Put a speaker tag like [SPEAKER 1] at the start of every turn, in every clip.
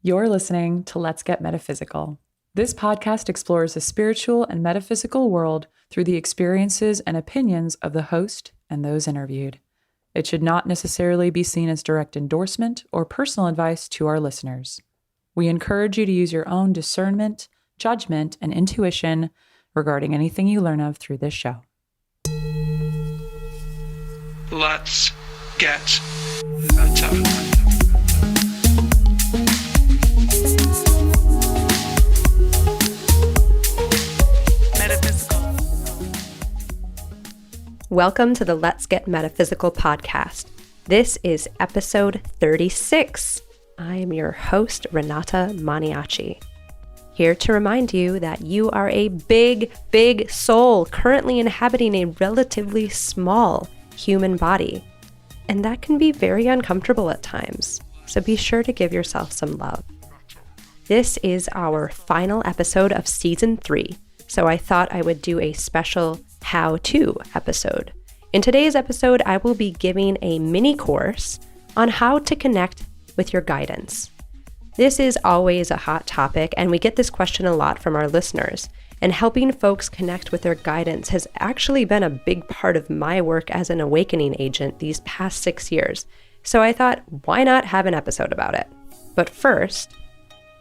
[SPEAKER 1] You're listening to Let's Get Metaphysical. This podcast explores the spiritual and metaphysical world through the experiences and opinions of the host and those interviewed. It should not necessarily be seen as direct endorsement or personal advice to our listeners. We encourage you to use your own discernment, judgment, and intuition regarding anything you learn of through this show.
[SPEAKER 2] Let's get meta.
[SPEAKER 3] Welcome to the Let's Get Metaphysical Podcast. This is episode 36. I am your host, Renata Maniaci. Here to remind you that you are a big, big soul currently inhabiting a relatively small human body. And that can be very uncomfortable at times. So be sure to give yourself some love. This is our final episode of season 3. So I thought I would do a special how-to episode. In today's episode, I will be giving a mini course on how to connect with your guidance. This is always a hot topic, and we get this question a lot from our listeners. And helping folks connect with their guidance has actually been a big part of my work as an awakening agent these past 6 years. So I thought, why not have an episode about it? But first,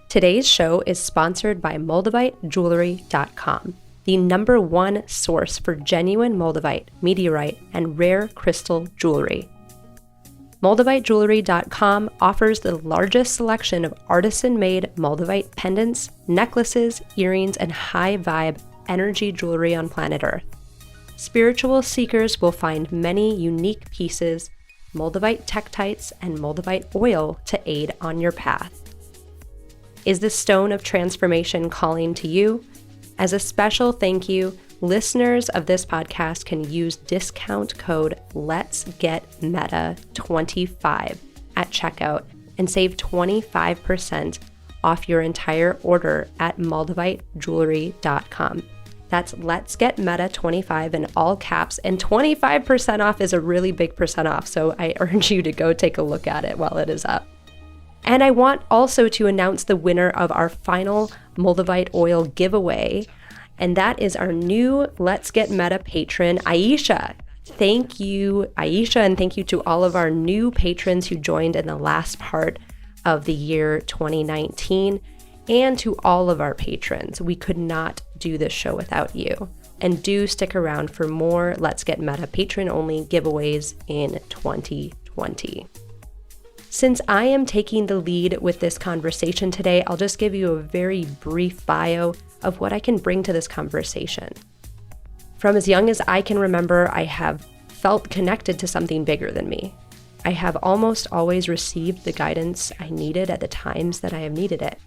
[SPEAKER 3] today's show is sponsored by moldavitejewelry.com, the #1 source for genuine moldavite, meteorite, and rare crystal jewelry. Moldavitejewelry.com offers the largest selection of artisan-made moldavite pendants, necklaces, earrings, and high-vibe energy jewelry on planet Earth. Spiritual seekers will find many unique pieces, moldavite tektites, and moldavite oil to aid on your path. Is the stone of transformation calling to you? As a special thank you, listeners of this podcast can use discount code LetsGetMeta25 at checkout and save 25% off your entire order at moldavitejewelry.com. That's LetsGetMeta25 in all caps, and 25% off is a really big percent off, so I urge you to go take a look at it while it is up. And I want also to announce the winner of our final Moldavite oil giveaway, and that is our new Let's Get Meta patron, Aisha. Thank you, Aisha, and thank you to all of our new patrons who joined in the last part of the year 2019, and to all of our patrons. We could not do this show without you. And do stick around for more Let's Get Meta patron-only giveaways in 2020. Since I am taking the lead with this conversation today, I'll just give you a very brief bio of what I can bring to this conversation. From as young as I can remember, I have felt connected to something bigger than me. I have almost always received the guidance I needed at the times that I have needed it.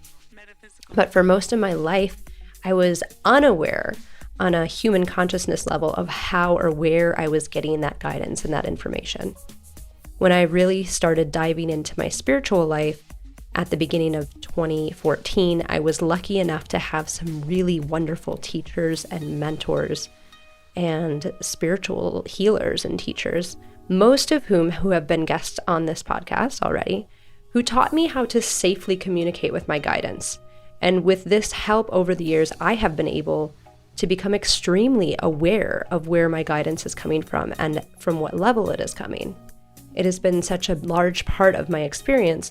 [SPEAKER 3] But for most of my life, I was unaware on a human consciousness level of how or where I was getting that guidance and that information. When I really started diving into my spiritual life at the beginning of 2014, I was lucky enough to have some really wonderful teachers and mentors and spiritual healers and teachers, most of whom who have been guests on this podcast already, who taught me how to safely communicate with my guidance. And with this help over the years, I have been able to become extremely aware of where my guidance is coming from and from what level it is coming. It has been such a large part of my experience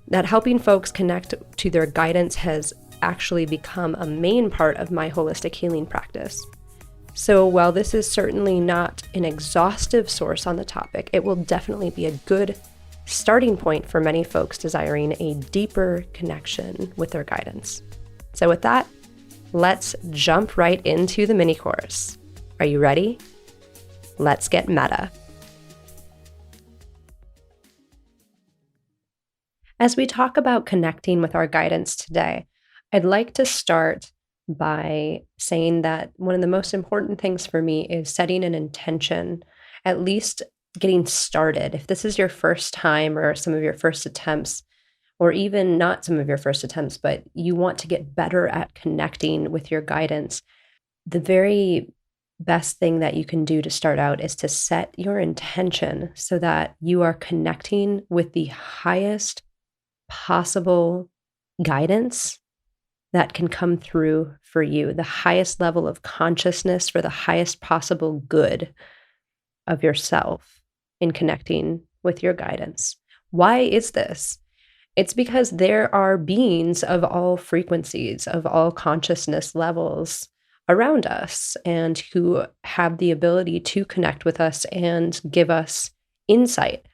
[SPEAKER 3] that helping folks connect to their guidance has actually become a main part of my holistic healing practice. So while this is certainly not an exhaustive source on the topic, it will definitely be a good starting point for many folks desiring a deeper connection with their guidance. So with that, let's jump right into the mini course. Are you ready? Let's get meta. As we talk about connecting with our guidance today, I'd like to start by saying that one of the most important things for me is setting an intention, at least getting started. If this is your first time or some of your first attempts, or even not some of your first attempts, but you want to get better at connecting with your guidance, the very best thing that you can do to start out is to set your intention so that you are connecting with the highest possible guidance that can come through for you, the highest level of consciousness for the highest possible good of yourself in connecting with your guidance. Why is this? It's because there are beings of all frequencies, of all consciousness levels around us, and who have the ability to connect with us and give us insight.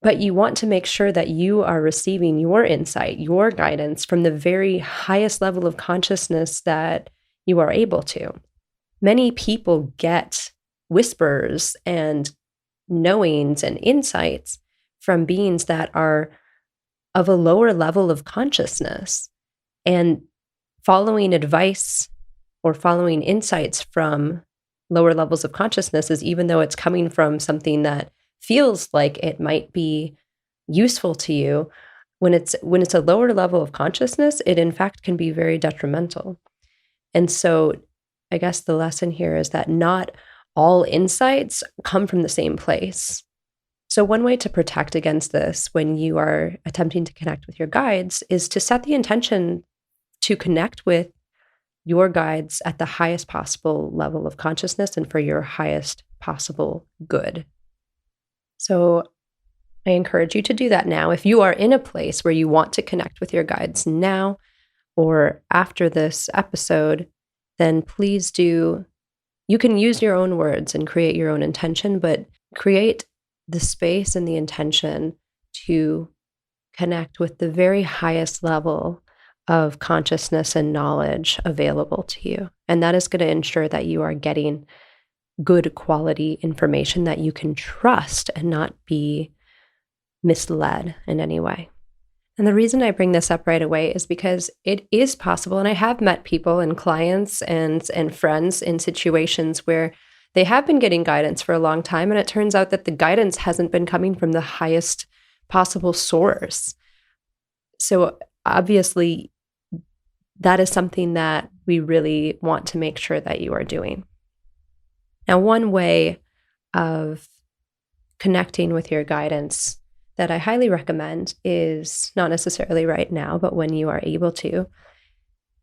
[SPEAKER 3] But you want to make sure that you are receiving your insight, your guidance from the very highest level of consciousness that you are able to. Many people get whispers and knowings and insights from beings that are of a lower level of consciousness, and following advice or following insights from lower levels of consciousness is, even though it's coming from something that feels like it might be useful to you, when it's a lower level of consciousness, it in fact can be very detrimental. And so I guess the lesson here is that not all insights come from the same place. So one way to protect against this when you are attempting to connect with your guides is to set the intention to connect with your guides at the highest possible level of consciousness and for your highest possible good. So I encourage you to do that now. If you are in a place where you want to connect with your guides now or after this episode, then please do. You can use your own words and create your own intention, but create the space and the intention to connect with the very highest level of consciousness and knowledge available to you. And that is going to ensure that you are getting good quality information that you can trust and not be misled in any way. And the reason I bring this up right away is because it is possible, and I have met people and clients and friends in situations where they have been getting guidance for a long time, and it turns out that the guidance hasn't been coming from the highest possible source. So obviously, that is something that we really want to make sure that you are doing. Now, one way of connecting with your guidance that I highly recommend is, not necessarily right now, but when you are able to,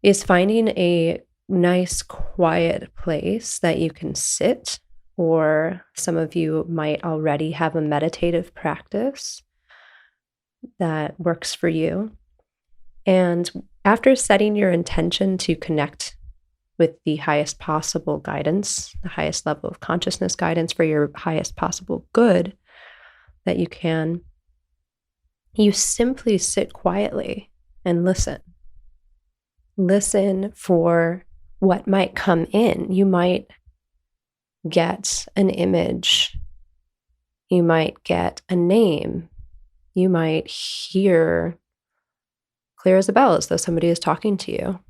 [SPEAKER 3] is finding a nice quiet place that you can sit, or some of you might already have a meditative practice that works for you. And after setting your intention to connect with the highest possible guidance, the highest level of consciousness guidance for your highest possible good that you can, you simply sit quietly and listen. Listen for what might come in. You might get an image. You might get a name. You might hear clear as a bell, as though somebody is talking to you.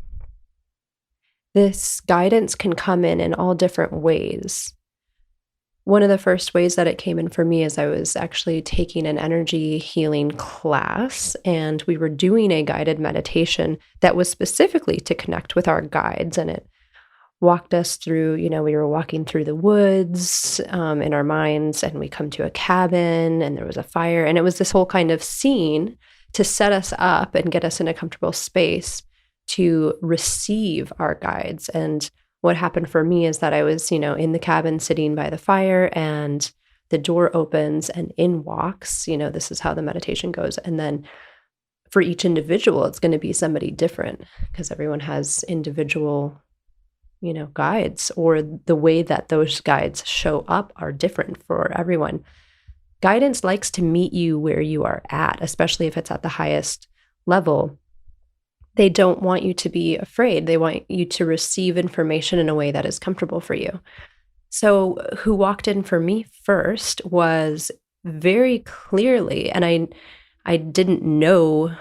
[SPEAKER 3] This guidance can come in all different ways. One of the first ways that it came in for me is I was actually taking an energy healing class, and we were doing a guided meditation that was specifically to connect with our guides, and it walked us through, we were walking through the woods in our minds, and we come to a cabin, and there was a fire, and it was this whole kind of scene to set us up and get us in a comfortable space to receive our guides. And what happened for me is that I was, in the cabin sitting by the fire, and the door opens and in walks, this is how the meditation goes. And then for each individual, it's going to be somebody different, because everyone has individual, guides, or the way that those guides show up are different for everyone. Guidance likes to meet you where you are at, especially if it's at the highest level. They don't want you to be afraid. They want you to receive information in a way that is comfortable for you. So who walked in for me first was very clearly, and I didn't know,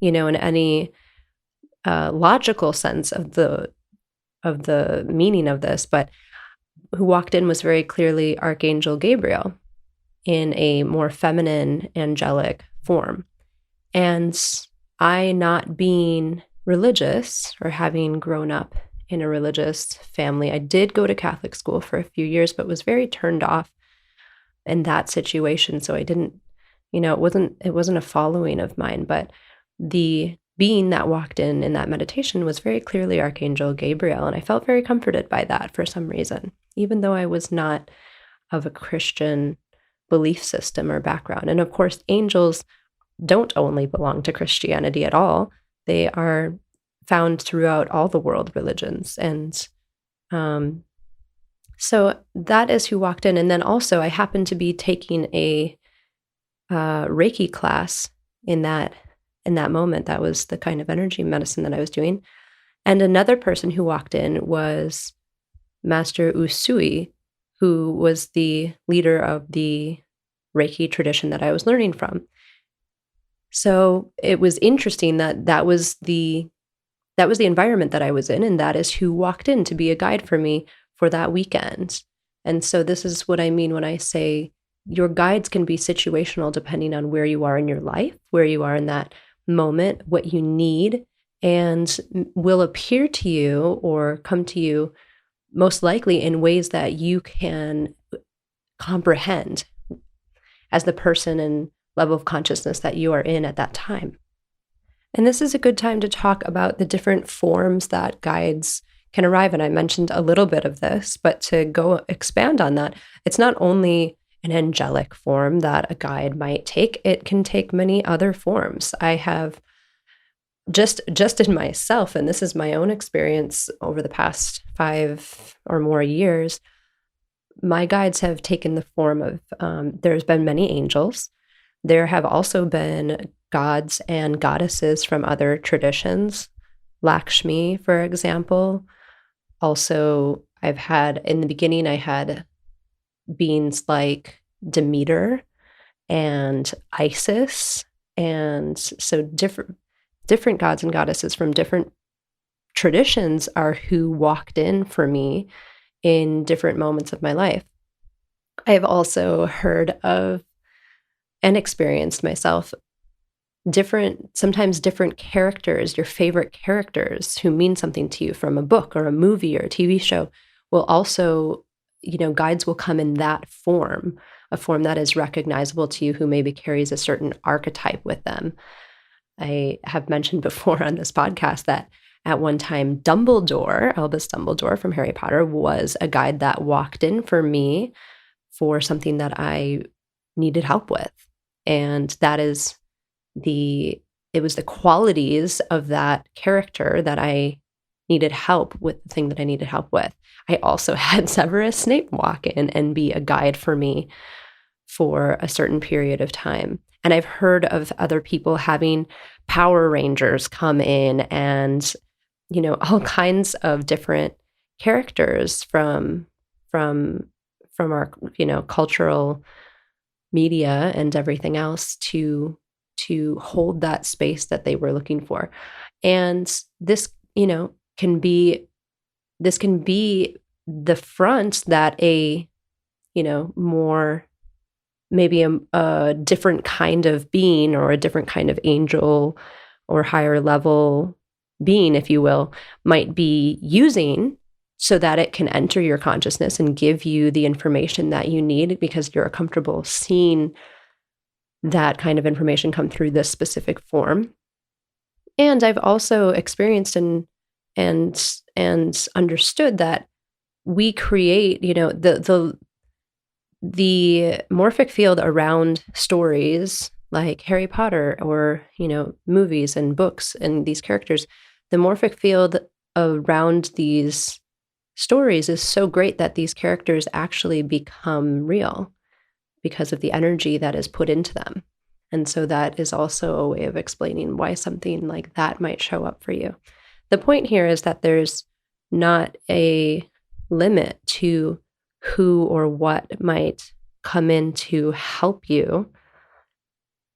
[SPEAKER 3] in any logical sense of the meaning of this, but who walked in was very clearly Archangel Gabriel in a more feminine, angelic form. And I, not being religious or having grown up in a religious family, I did go to Catholic school for a few years, but was very turned off in that situation. So I didn't, it wasn't a following of mine, but the being that walked in that meditation was very clearly Archangel Gabriel. And I felt very comforted by that for some reason, even though I was not of a Christian belief system or background. And of course, angels don't only belong to Christianity at all. They are found throughout all the world religions. And so that is who walked in. And then also I happened to be taking a Reiki class in that moment. That was the kind of energy medicine that I was doing. And another person who walked in was Master Usui, who was the leader of the Reiki tradition that I was learning from. So it was interesting that was the environment that I was in, and that is who walked in to be a guide for me for that weekend. And so this is what I mean when I say your guides can be situational depending on where you are in your life, where you are in that moment, what you need, and will appear to you or come to you most likely in ways that you can comprehend as the person and level of consciousness that you are in at that time. And this is a good time to talk about the different forms that guides can arrive in. I mentioned a little bit of this, but to go expand on that, it's not only an angelic form that a guide might take, it can take many other forms. I have just in myself, and this is my own experience over the past 5 or more years, my guides have taken the form of, there's been many angels. There have also been gods and goddesses from other traditions, Lakshmi, for example. Also, in the beginning, I had beings like Demeter and Isis, and so different gods and goddesses from different traditions are who walked in for me in different moments of my life. I have also heard of and experienced myself sometimes different characters, your favorite characters who mean something to you from a book or a movie or a TV show will also, guides will come in that form, a form that is recognizable to you, who maybe carries a certain archetype with them. I have mentioned before on this podcast that at one time, Albus Dumbledore from Harry Potter was a guide that walked in for me for something that I needed help with. And that is it was the qualities of that character that I needed help with, the thing that I needed help with. I also had Severus Snape walk in and be a guide for me for a certain period of time. And I've heard of other people having Power Rangers come in and, all kinds of different characters from our, cultural media and everything else to hold that space that they were looking for. And this, can be the front that more maybe a different kind of being or a different kind of angel or higher level being, if you will, might be using so that it can enter your consciousness and give you the information that you need because you're comfortable seeing that kind of information come through this specific form. And I've also experienced and understood that we create, the morphic field around stories like Harry Potter or, movies and books and these characters, the morphic field around these stories is so great that these characters actually become real because of the energy that is put into them. And so that is also a way of explaining why something like that might show up for you. The point here is that there's not a limit to who or what might come in to help you,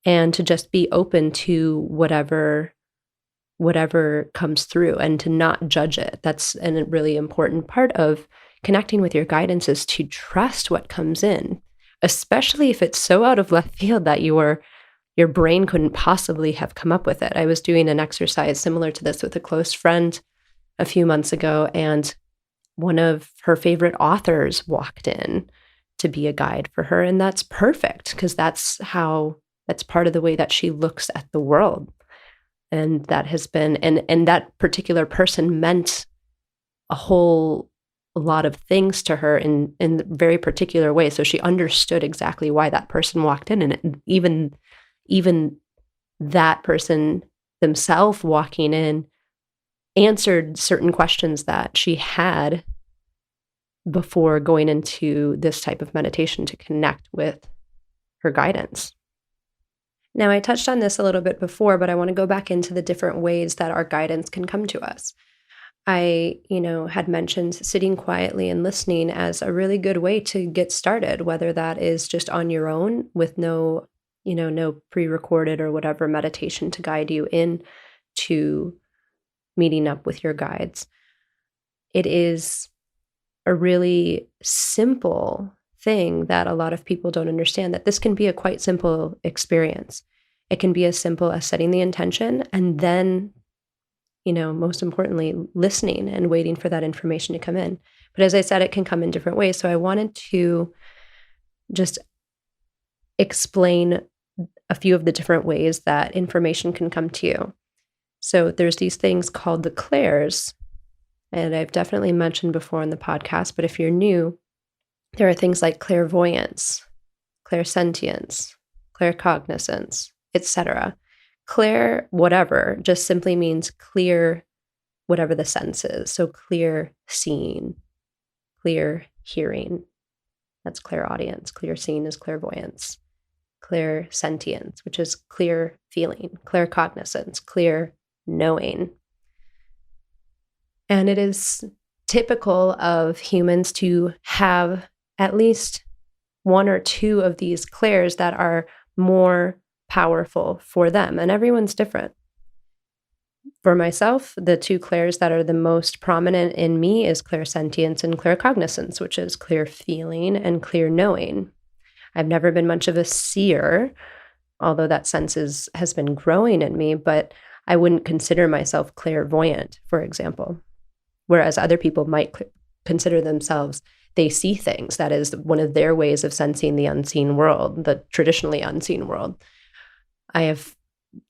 [SPEAKER 3] and to just be open to whatever comes through and to not judge it. That's a really important part of connecting with your guidance, is to trust what comes in, especially if it's so out of left field that your brain couldn't possibly have come up with it. I was doing an exercise similar to this with a close friend a few months ago, and one of her favorite authors walked in to be a guide for her. And that's perfect because that's part of the way that she looks at the world. And that has been, and that particular person meant a whole lot of things to her in very particular ways. So she understood exactly why that person walked in. And even that person themselves walking in answered certain questions that she had before going into this type of meditation to connect with her guidance. Now, I touched on this a little bit before, but I want to go back into the different ways that our guidance can come to us. I, had mentioned sitting quietly and listening as a really good way to get started, whether that is just on your own with no pre-recorded or whatever meditation to guide you in to meeting up with your guides. It is a really simple thing that a lot of people don't understand, that this can be a quite simple experience. It can be as simple as setting the intention and then, most importantly, listening and waiting for that information to come in. But as I said, it can come in different ways. So I wanted to just explain a few of the different ways that information can come to you. So there's these things called the clairs, and I've definitely mentioned before in the podcast, but if you're new, there are things like clairvoyance, clairsentience, claircognizance, etc. Clair whatever just simply means clear whatever the sense is. So clear seeing, clear hearing. That's clairaudience. Clear seeing is clairvoyance. Clairsentience, which is clear feeling. Claircognizance, clear knowing. And it is typical of humans to have at least one or two of these clairs that are more powerful for them, and everyone's different. For myself, the two clairs that are the most prominent in me is clairsentience and claircognizance, which is clear feeling and clear knowing. I've never been much of a seer, although that sense has been growing in me, but I wouldn't consider myself clairvoyant, for example. Whereas other people might consider themselves, they see things. That is one of their ways of sensing the unseen world, the traditionally unseen world. I have,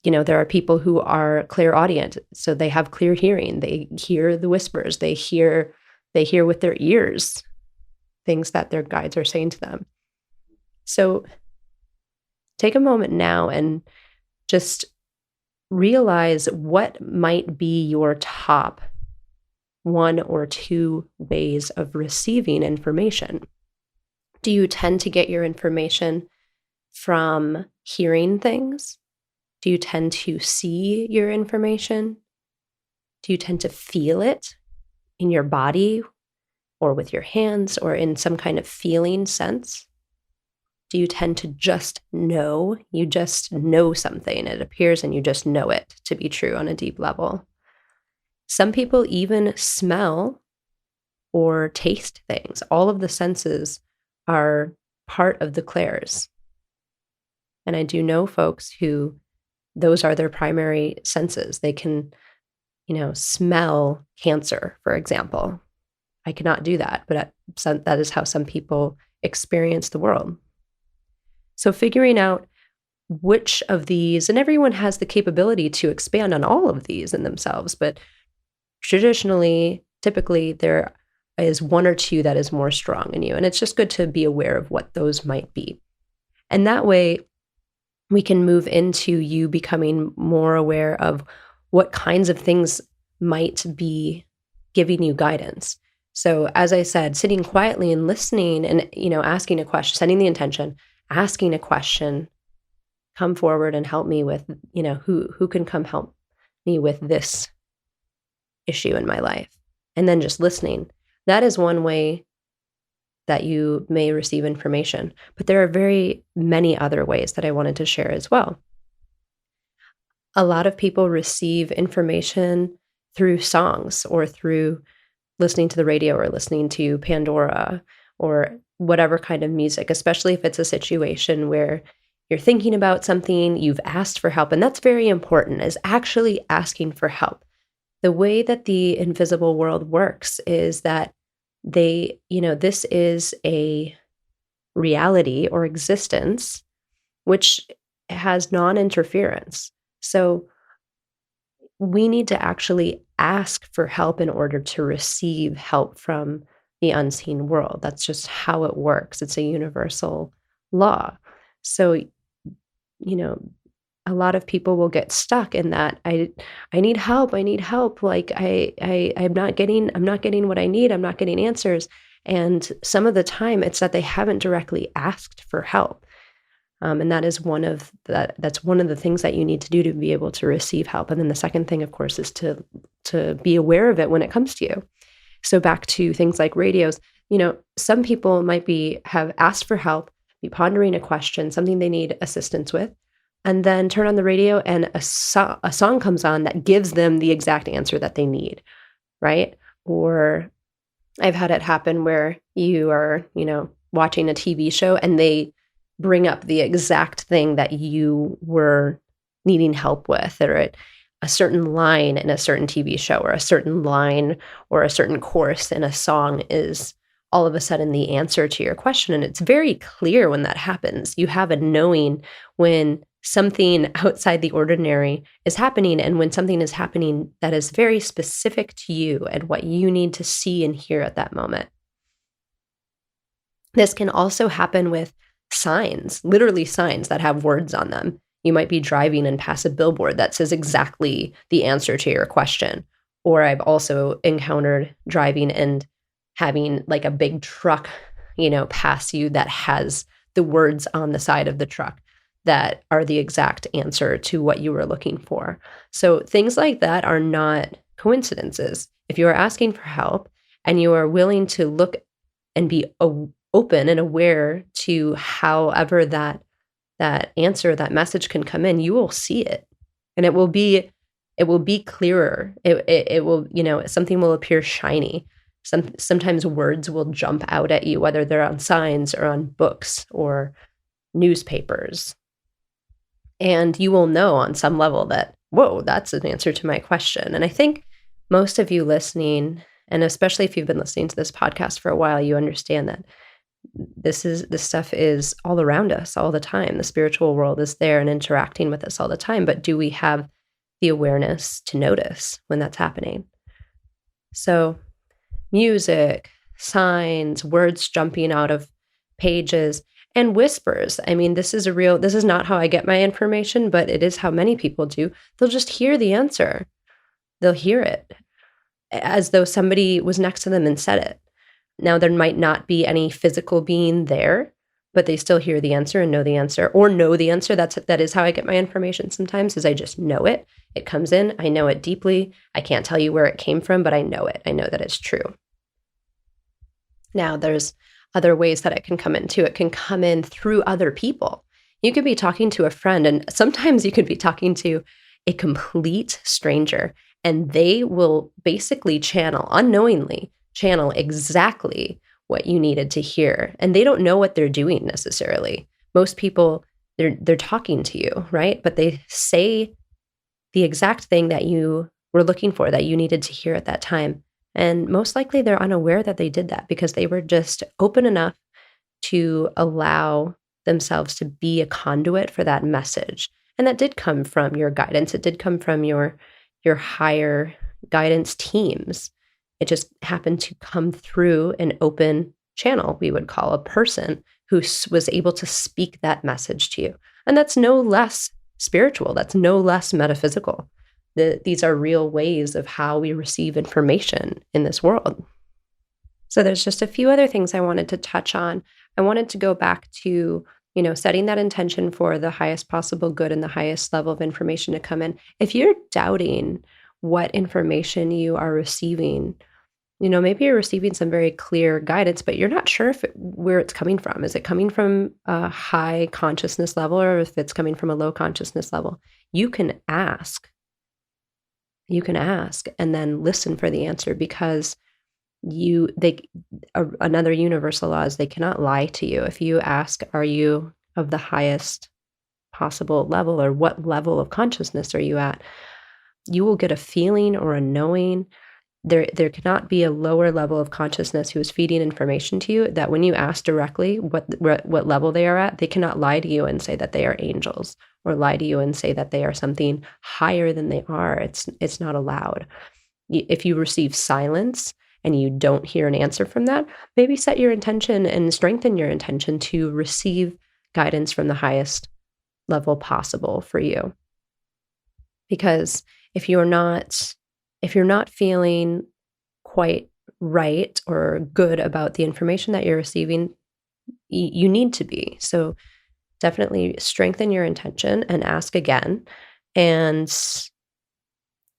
[SPEAKER 3] there are people who are clairaudient, so they have clear hearing. They hear the whispers. They hear with their ears things that their guides are saying to them. So take a moment now and just realize what might be your top one or two ways of receiving information. Do you tend to get your information from hearing things? Do you tend to see your information? Do you tend to feel it in your body or with your hands or in some kind of feeling sense? Do you tend to just know? You just know something. It appears and you just know it to be true on a deep level. Some people even smell or taste things. All of the senses are part of the clairs. And I do know folks who those are their primary senses. They can, smell cancer, for example. I cannot do that, but that is how some people experience the world. So figuring out which of these, and everyone has the capability to expand on all of these in themselves, but typically, there is one or two that is more strong in you. And it's just good to be aware of what those might be. And that way, we can move into you becoming more aware of what kinds of things might be giving you guidance. So as I said, sitting quietly and listening and, asking a question, setting the intention, asking a question, come forward and help me with, who can come help me with this issue in my life, and then just listening. That is one way that you may receive information, but there are very many other ways that I wanted to share as well. A lot of people receive information through songs or through listening to the radio or listening to Pandora or whatever kind of music, especially if it's a situation where you're thinking about something, you've asked for help, and that's very important, is actually asking for help. The way that the invisible world works is that this is a reality or existence which has non-interference. So we need to actually ask for help in order to receive help from the unseen world. That's just how it works. It's a universal law. So, a lot of people will get stuck in that I need help. I need help. Like I'm not getting what I need. I'm not getting answers. And some of the time it's that they haven't directly asked for help. And that is that's one of the things that you need to do to be able to receive help. And then the second thing, of course, is to be aware of it when it comes to you. So back to things like radios, some people might have asked for help, be pondering a question, something they need assistance with, and then turn on the radio and a song comes on that gives them the exact answer that they need, right? Or I've had it happen where you are, watching a TV show and they bring up the exact thing that you were needing help with, or a certain line in a certain TV show, or a certain line or a certain chorus in a song is all of a sudden the answer to your question. And it's very clear when that happens. You have a knowing when something outside the ordinary is happening, and when something is happening that is very specific to you and what you need to see and hear at that moment. This can also happen with signs, literally signs that have words on them. You might be driving and pass a billboard that says exactly the answer to your question. Or I've also encountered driving and having like a big truck, pass you that has the words on the side of the truck that are the exact answer to what you were looking for. So things like that are not coincidences. If you are asking for help and you are willing to look and be open and aware to however that answer, that message can come in, you will see it. And it will be clearer. It will, something will appear shiny. Sometimes words will jump out at you, whether they're on signs or on books or newspapers. And you will know on some level that, whoa, that's an answer to my question. And I think most of you listening, and especially if you've been listening to this podcast for a while, you understand that this stuff is all around us all the time. The spiritual world is there and interacting with us all the time. But do we have the awareness to notice when that's happening? So music, signs, words jumping out of pages, and whispers. I mean, this is not how I get my information, but it is how many people do. They'll just hear the answer. They'll hear it as though somebody was next to them and said it. Now, there might not be any physical being there, but they still hear the answer and know the answer, or know the answer. That is how I get my information sometimes, is I just know it. It comes in. I know it deeply. I can't tell you where it came from, but I know it. I know that it's true. Now, there's other ways that it can come in too. It can come in through other people. You could be talking to a friend, and sometimes you could be talking to a complete stranger, and they will basically unknowingly channel exactly what you needed to hear. And they don't know what they're doing necessarily. Most people, they're talking to you, right? But they say the exact thing that you were looking for, that you needed to hear at that time. And most likely they're unaware that they did that because they were just open enough to allow themselves to be a conduit for that message. And that did come from your guidance. It did come from your higher guidance teams. It just happened to come through an open channel, we would call a person who was able to speak that message to you. And that's no less spiritual. That's no less metaphysical. These are real ways of how we receive information in this world. So there's just a few other things I wanted to touch on. I wanted to go back to, setting that intention for the highest possible good and the highest level of information to come in. If you're doubting what information you are receiving, maybe you're receiving some very clear guidance, but you're not sure where it's coming from. Is it coming from a high consciousness level, or if it's coming from a low consciousness level? You can ask. And then listen for the answer, because another universal law is they cannot lie to you. If you ask, are you of the highest possible level, or what level of consciousness are you at? You will get a feeling or a knowing, there cannot be a lower level of consciousness who is feeding information to you that when you ask directly what level they are at, they cannot lie to you and say that they are angels, or lie to you and say that they are something higher than they are. It's not allowed. If you receive silence and you don't hear an answer from that, maybe set your intention and strengthen your intention to receive guidance from the highest level possible for you. Because if you're not feeling quite right or good about the information that you're receiving, you need to be. So definitely strengthen your intention and ask again, and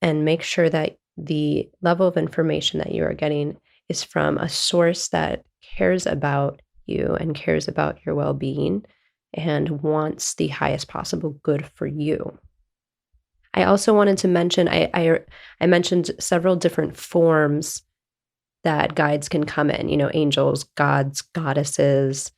[SPEAKER 3] make sure that the level of information that you are getting is from a source that cares about you and cares about your well-being and wants the highest possible good for you. I also wanted to mention, I mentioned several different forms that guides can come in, angels, gods, goddesses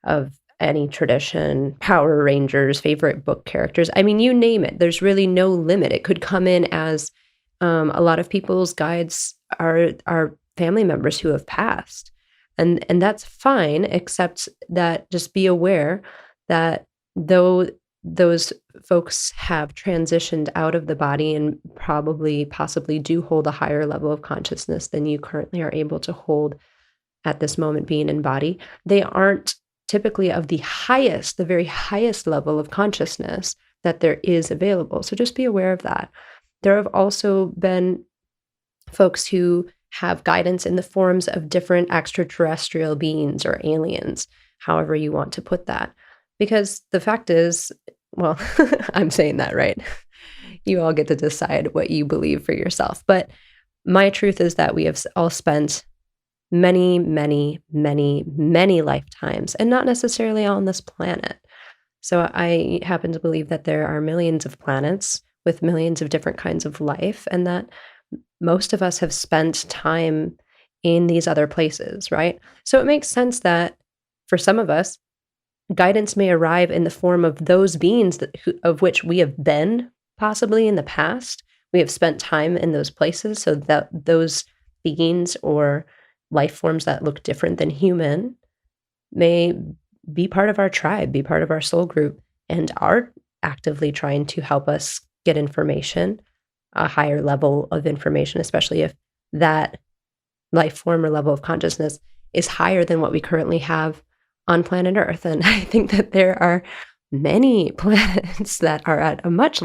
[SPEAKER 3] of any tradition, Power Rangers, favorite book characters. I mean, you name it. There's really no limit. It could come in as a lot of people's guides are family members who have passed. And that's fine, except that just be aware that though those folks have transitioned out of the body and possibly do hold a higher level of consciousness than you currently are able to hold at this moment being in body, they aren't typically of the very highest level of consciousness that there is available. So just be aware of that. There have also been folks who have guidance in the forms of different extraterrestrial beings or aliens, however you want to put that. Because the fact is, well, I'm saying that, right? You all get to decide what you believe for yourself. But my truth is that we have all spent many, many, many, many lifetimes, and not necessarily on this planet. So I happen to believe that there are millions of planets with millions of different kinds of life, and that most of us have spent time in these other places, right? So it makes sense that for some of us, guidance may arrive in the form of those beings of which we have been possibly in the past. We have spent time in those places, so that those beings or life forms that look different than human may be part of our tribe, be part of our soul group, and are actively trying to help us get information, a higher level of information, especially if that life form or level of consciousness is higher than what we currently have on planet Earth. And I think that there are many planets that are at a much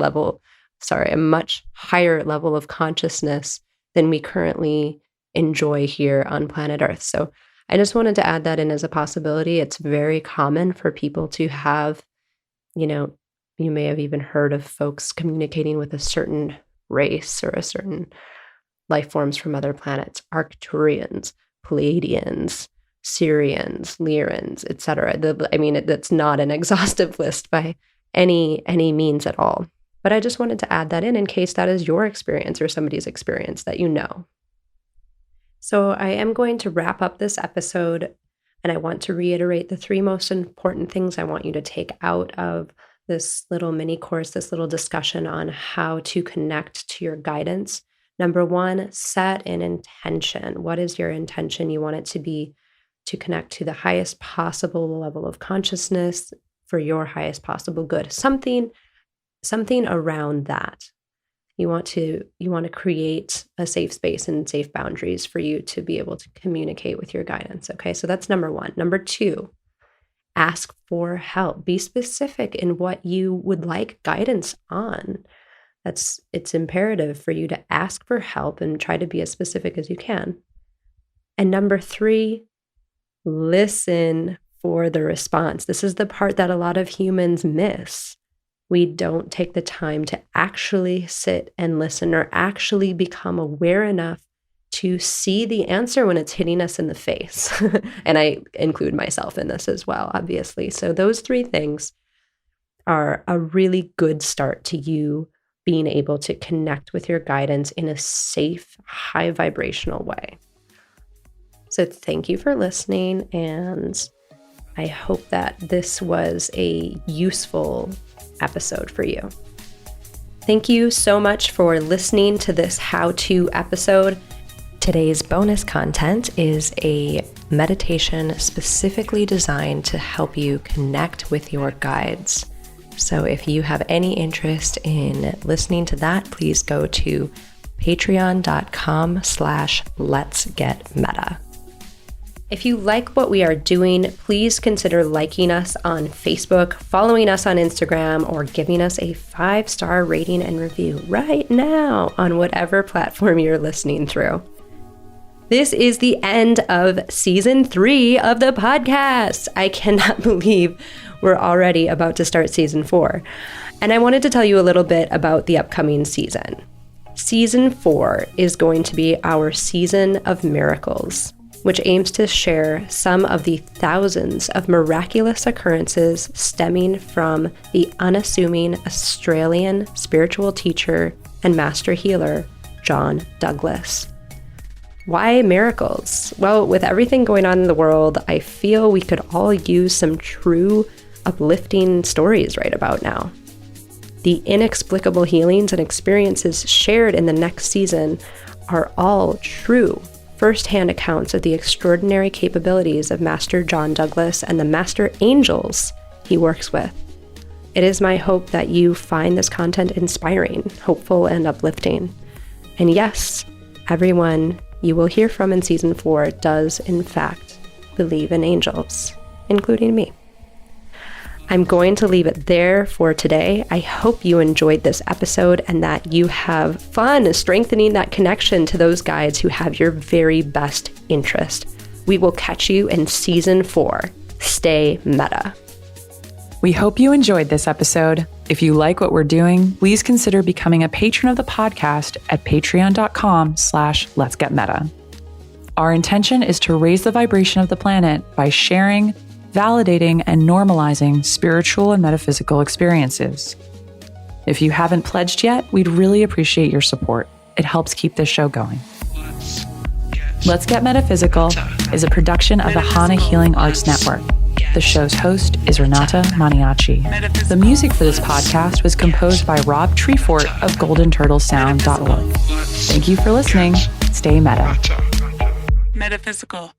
[SPEAKER 3] higher level of consciousness than we currently enjoy here on planet Earth. So I just wanted to add that in as a possibility. It's very common for people to have, you may have even heard of folks communicating with a certain race or a certain life forms from other planets, Arcturians, Pleiadians, Syrians, Lyrans, etc. That's not an exhaustive list by any means at all. But I just wanted to add that in case that is your experience or somebody's experience that you know. So I am going to wrap up this episode, and I want to reiterate the 3 most important things I want you to take out of this little mini course, this little discussion on how to connect to your guidance. Number 1, set an intention. What is your intention? You want it to be to connect to the highest possible level of consciousness for your highest possible good. Something around that. You want to create a safe space and safe boundaries for you to be able to communicate with your guidance. Okay, so that's number 1. Number 2, ask for help. Be specific in what you would like guidance on. It's imperative for you to ask for help and try to be as specific as you can. And number 3, listen for the response. This is the part that a lot of humans miss. We don't take the time to actually sit and listen or actually become aware enough to see the answer when it's hitting us in the face. And I include myself in this as well, obviously. So those 3 things are a really good start to you being able to connect with your guidance in a safe, high vibrational way. So thank you for listening, and I hope that this was a useful episode for you. Thank you so much for listening to this how-to episode. Today's bonus content is a meditation specifically designed to help you connect with your guides. So if you have any interest in listening to that, please go to patreon.com/letsgetmeta. If you like what we are doing, please consider liking us on Facebook, following us on Instagram, or giving us a 5-star rating and review right now on whatever platform you're listening through. This is the end of season 3 of the podcast. I cannot believe we're already about to start season 4. And I wanted to tell you a little bit about the upcoming season. Season 4 is going to be our season of miracles, which aims to share some of the thousands of miraculous occurrences stemming from the unassuming Australian spiritual teacher and master healer, John Douglas. Why miracles? Well, with everything going on in the world, I feel we could all use some true uplifting stories right about now. The inexplicable healings and experiences shared in the next season are all true first-hand accounts of the extraordinary capabilities of Master John Douglas and the Master Angels he works with. It is my hope that you find this content inspiring, hopeful, and uplifting. And yes, everyone you will hear from in season 4 does, in fact, believe in angels, including me. I'm going to leave it there for today. I hope you enjoyed this episode and that you have fun strengthening that connection to those guides who have your very best interest. We will catch you in season 4. Stay meta.
[SPEAKER 1] We hope you enjoyed this episode. If you like what we're doing, please consider becoming a patron of the podcast at patreon.com/letsgetmeta. Our intention is to raise the vibration of the planet by sharing, validating, and normalizing spiritual and metaphysical experiences. If you haven't pledged yet, we'd really appreciate your support. It helps keep this show going. Let's Get Metaphysical is a production of the Hana Healing Arts Network. The show's host is Renata Maniaci. The music for this podcast was composed by Rob Treefort of goldenturtlesound.org. Thank you for listening. Stay meta.
[SPEAKER 2] Metaphysical.